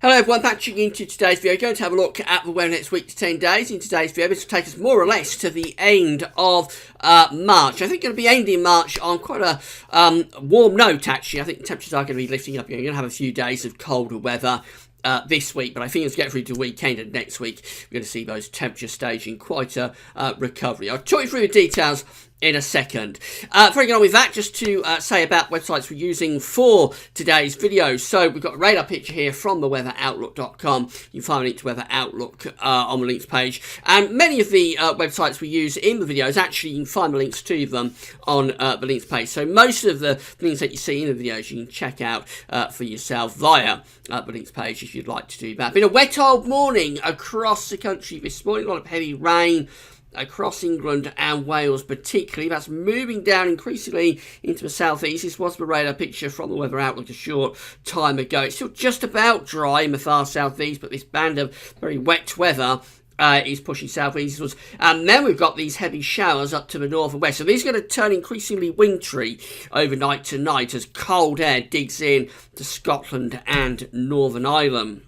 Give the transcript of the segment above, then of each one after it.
Hello everyone, back tuning into today's video. Going to have a look at the weather next week to 10 days. In today's video, this will take us more or less to the end of March. I think going to be ending March on quite a warm note, actually. I think the temperatures are going to be lifting up. You're going to have a few days of colder weather this week, but I think as we get through to the weekend and next week, we're going to see those temperatures staging quite a recovery. I'll talk you through the details in a second. Before I get on with that, just to say about websites we're using for today's video. So we've got a radar picture here from the weatheroutlook.com. You can find a link to Weather Outlook on the links page. And many of the websites we use in the videos, actually you can find the links to them on the links page. So most of the things that you see in the videos you can check out for yourself via the links page if you'd like to do that. Been a wet old morning across the country this morning. A lot of heavy rain across England and Wales particularly. That's moving down increasingly into the southeast. This was the radar picture from the Weather Outlook a short time ago. It's still just about dry in the far southeast, but this band of very wet weather is pushing southeastwards. And then we've got these heavy showers up to the north and west. So these are going to turn increasingly wintry overnight tonight as cold air digs in to Scotland and Northern Ireland.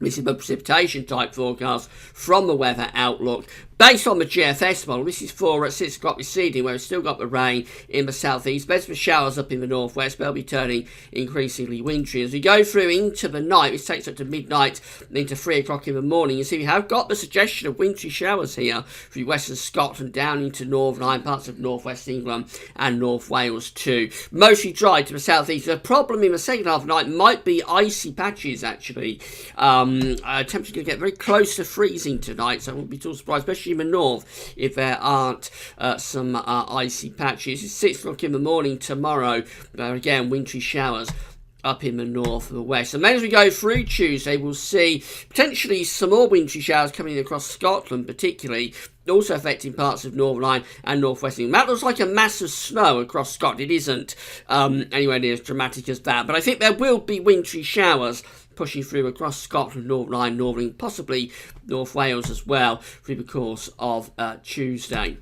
This is the precipitation type forecast from the Weather Outlook. Based on the GFS model, this is for 6 o'clock this evening, where we've still got the rain in the southeast. There's the showers up in the northwest. They'll be turning increasingly wintry. As we go through into the night, this takes up to midnight and into 3 o'clock in the morning. You see, we have got the suggestion of wintry showers here through western Scotland down into Northern Ireland, parts of northwest England and North Wales too. Mostly dry to the southeast. The problem in the second half of the night might be icy patches, actually. Temperatures going to get very close to freezing tonight, so I won't be too surprised, especially in the north, if there aren't some icy patches. It's 6 o'clock in the morning tomorrow. Again, wintry showers up in the north and the west. And then as we go through Tuesday, we'll see potentially some more wintry showers coming across Scotland, particularly, also affecting parts of Northern Ireland and northwest England. That looks like a mass of snow across Scotland. It isn't anywhere near as dramatic as that, but I think there will be wintry showers pushing through across Scotland, Northern Ireland, Northern England, possibly North Wales as well through the course of Tuesday.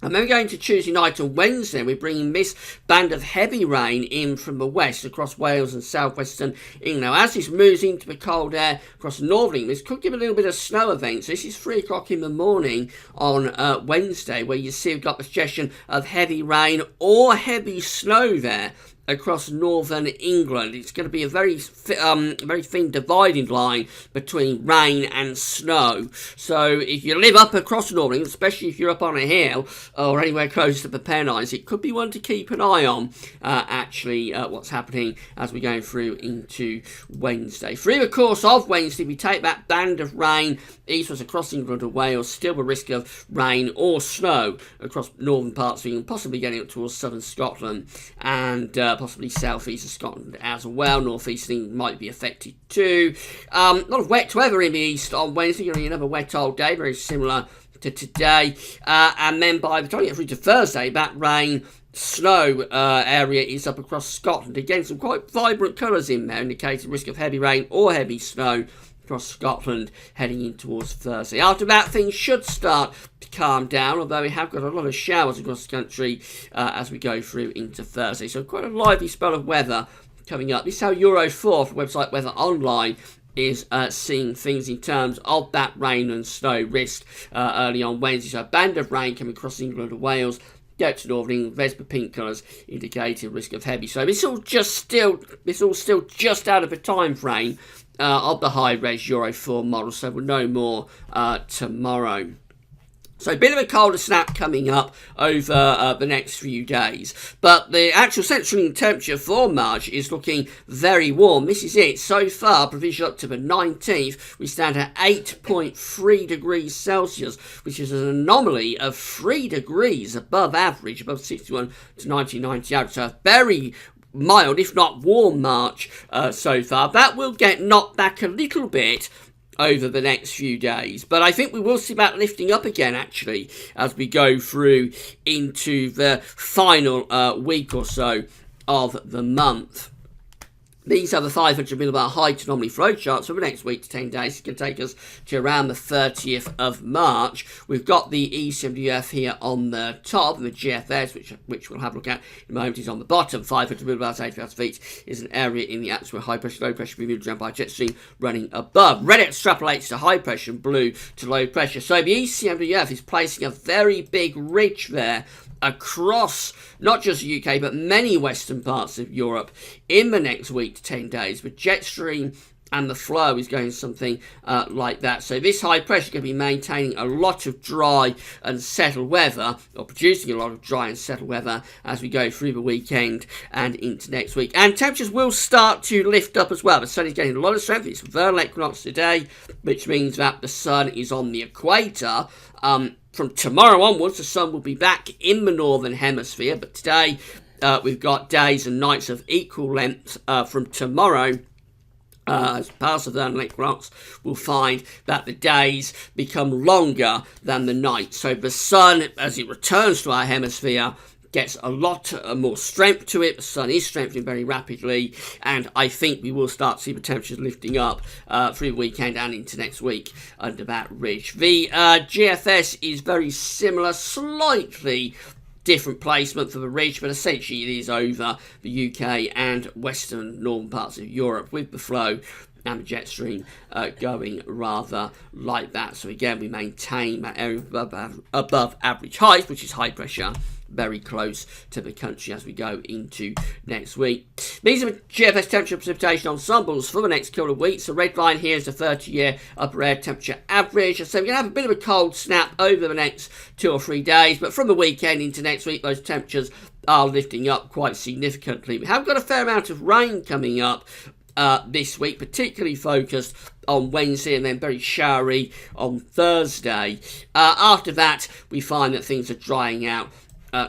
And then we're going to Tuesday night and Wednesday. We're bringing this band of heavy rain in from the west across Wales and southwestern England. Now, as this moves into the cold air across northern England, this could give a little bit of snow event. So this is 3 o'clock in the morning on Wednesday, where you see we've got the suggestion of heavy rain or heavy snow there across northern England. It's going to be a very thin dividing line between rain and snow. So if you live up across northern England, especially if you're up on a hill or anywhere close to the Pennines, it could be one to keep an eye on, what's happening as we're going through into Wednesday. Through the course of Wednesday, we take that band of rain eastwards across England and Wales, still the risk of rain or snow across northern parts of England, possibly getting up towards southern Scotland and possibly southeast of Scotland as well. Northeast England might be affected too. A lot of wet weather in the east on Wednesday. You're going to have another wet old day, very similar to today. And then by the time you get through to Thursday, that rain, snow area is up across Scotland. Again, some quite vibrant colours in there, indicating risk of heavy rain or heavy snow across Scotland heading in towards Thursday. After that, things should start to calm down, although we have got a lot of showers across the country as we go through into Thursday. So quite a lively spell of weather coming up. This is how Euro4 from website Weather Online is seeing things in terms of that rain and snow risk early on Wednesday. So a band of rain coming across England and Wales. Get to Northern England, there's the pink colours indicating risk of heavy. So it's all still just out of the time frame of the high-res Euro 4 model, so we'll know more tomorrow. So a bit of a colder snap coming up over the next few days. But the actual central England temperature for March is looking very warm. This is it. So far, provisional up to the 19th, we stand at 8.3 degrees Celsius, which is an anomaly of 3 degrees above average, above 61 to 1990 average. So a very mild, if not warm March so far. That will get knocked back a little bit over the next few days, but I think we will see that lifting up again actually as we go through into the final week or so of the month. These are the 500 millibar height anomaly flow charts for the next week to 10 days. It can take us to around the 30th of March. We've got the ECMWF here on the top, and the GFS, which we'll have a look at in a moment, is on the bottom. 500 millibars, 80,000 feet is an area in the atmosphere. High pressure, low pressure being moved around by a jet stream running above. Red extrapolates to high pressure and blue to low pressure. So the ECMWF is placing a very big ridge there across not just the UK but many western parts of Europe in the next week to 10 days. But jet stream and the flow is going something like that. So this high pressure is going to be maintaining a lot of dry and settled weather, or producing a lot of dry and settled weather as we go through the weekend and into next week. And temperatures will start to lift up as well. The sun is getting a lot of strength. It's vernal equinox today, which means that the sun is on the equator. From tomorrow onwards, the sun will be back in the northern hemisphere, but today we've got days and nights of equal length. From tomorrow, as past the vernal equinox, we'll find that the days become longer than the nights. So the sun, as it returns to our hemisphere, gets a lot more strength to it. The sun is strengthening very rapidly, and I think we will start to see the temperatures lifting up through the weekend and into next week under that ridge. The GFS is very similar, slightly different placement for the ridge, but essentially it is over the UK and western northern parts of Europe, with the flow and the jet stream going rather like that. So again, we maintain that area above average height, which is high pressure, very close to the country as we go into next week. These are the GFS temperature precipitation ensembles for the next couple of weeks. The red line here is the 30-year upper air temperature average. So we're going to have a bit of a cold snap over the next 2 or 3 days, but from the weekend into next week, those temperatures are lifting up quite significantly. We have got a fair amount of rain coming up this week, particularly focused on Wednesday, and then very showery on Thursday. After that, we find that things are drying out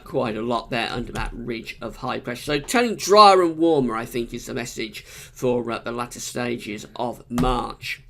quite a lot there under that ridge of high pressure. So turning drier and warmer, I think, is the message for the latter stages of March.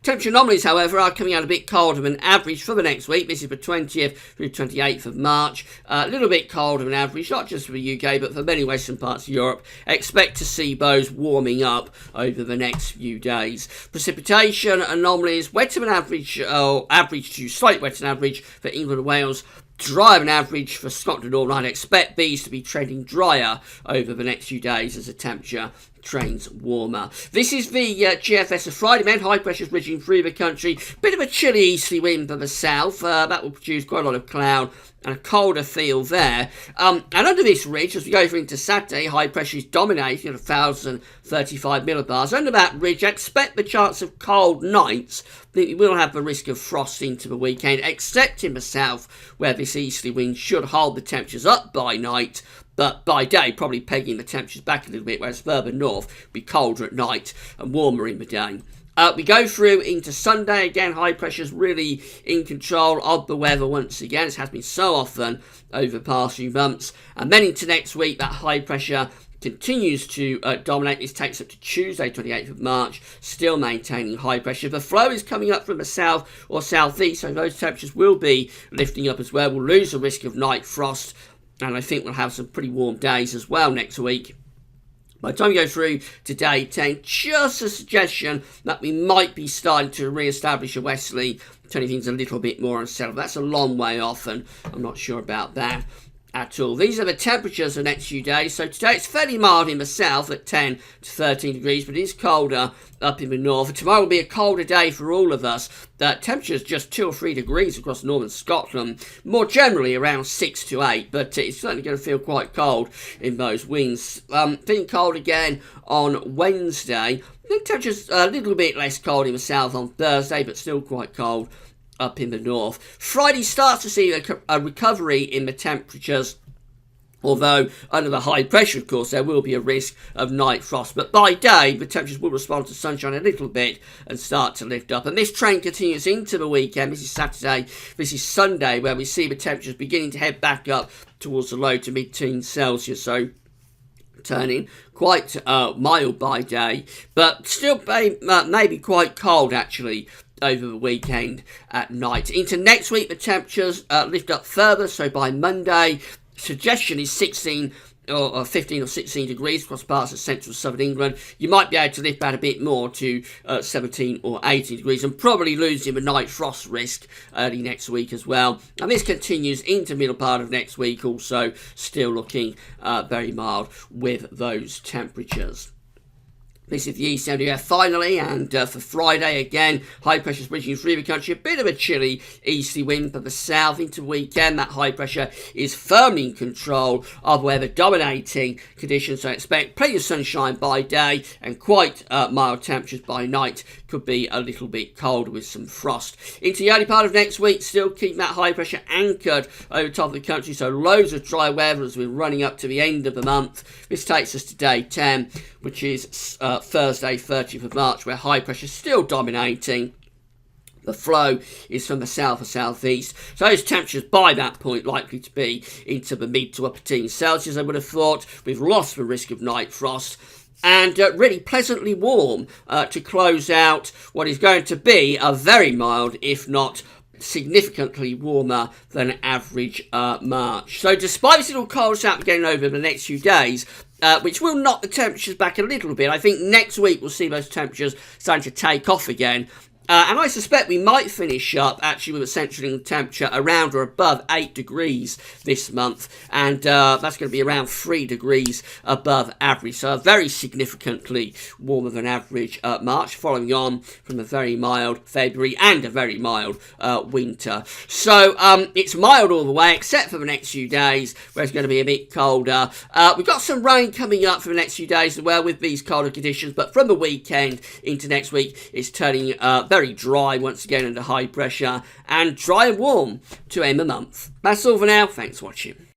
Temperature anomalies, however, are coming out a bit colder than average for the next week. This is the 20th through 28th of March. A little bit colder than average, not just for the UK, but for many western parts of Europe. Expect to see those warming up over the next few days. Precipitation anomalies, wetter than average, average to slightly wetter than average for England and Wales. Drier than average for Scotland and Northern Ireland. Expect these to be trending drier over the next few days as the temperature trends warmer. This is the GFS of Friday. Men, high pressure is ridging through the country. Bit of a chilly easterly wind from the south. That will produce quite a lot of cloud and a colder feel there. And under this ridge, as we go through into Saturday, high pressure is dominating at 1,035 millibars. Under that ridge, expect the chance of cold nights. We will have the risk of frost into the weekend, except in the south, where this easterly wind should hold the temperatures up by night, but by day, probably pegging the temperatures back a little bit, whereas further north, will be colder at night and warmer in the day. We go through into Sunday. Again, high pressure is really in control of the weather once again, as has been so often over the past few months. And then into next week, that high pressure continues to dominate. This takes up to Tuesday, 28th of March, still maintaining high pressure. The flow is coming up from the south or southeast, so those temperatures will be lifting up as well. We'll lose the risk of night frost, and I think we'll have some pretty warm days as well next week. By the time we go through to day 10, just a suggestion that we might be starting to re-establish a westerly, turning things a little bit more unsettled. That's a long way off, and I'm not sure about that at all. These are the temperatures the next few days. So today it's fairly mild in the south at 10 to 13 degrees, but it is colder up in the north. And tomorrow will be a colder day for all of us. The temperatures just 2 or 3 degrees across northern Scotland, more generally around 6 to 8, but it's certainly going to feel quite cold in those winds. Feeling cold again on Wednesday. The temperatures a little bit less cold in the south on Thursday, but still quite cold up in the north. Friday starts to see a recovery in the temperatures, although under the high pressure, of course, there will be a risk of night frost. But by day, the temperatures will respond to sunshine a little bit and start to lift up. And this trend continues into the weekend. This is Saturday, this is Sunday, where we see the temperatures beginning to head back up towards the low to mid-teens Celsius. So turning quite mild by day, but still maybe quite cold, actually, over the weekend at night. Into next week, the temperatures lift up further, so by Monday, suggestion is 16 or 15 or 16 degrees across parts of central southern England. You might be able to lift that a bit more to 17 or 18 degrees, and probably losing the night frost risk early next week as well. And this continues into the middle part of next week, also still looking very mild with those temperatures. This is the East MDF finally, and for Friday again, high pressure is bridging through the country. A bit of a chilly easterly wind from the south into the weekend. That high pressure is firmly in control of weather dominating conditions, so expect plenty of sunshine by day and quite mild temperatures by night. Could be a little bit cold with some frost. Into the early part of next week, still keep that high pressure anchored over top of the country, so loads of dry weather as we're running up to the end of the month. This takes us to day 10, which is Thursday, 30th of March, where high pressure is still dominating. The flow is from the south or southeast, so those temperatures by that point likely to be into the mid to upper teens Celsius, I would have thought, with lots of risk of night frost. And really pleasantly warm to close out what is going to be a very mild, if not significantly warmer than average March. So despite this little cold snap we're getting over the next few days, which will knock the temperatures back a little bit, I think next week we'll see those temperatures starting to take off again. And I suspect we might finish up actually with a central England temperature around or above 8 degrees this month, and that's going to be around 3 degrees above average, so very significantly warmer than average March, following on from a very mild February and a very mild winter. So it's mild all the way except for the next few days where it's going to be a bit colder. We've got some rain coming up for the next few days as well with these colder conditions, but from the weekend into next week it's turning very dry once again under high pressure, and dry and warm to end the month. That's all for now. Thanks for watching.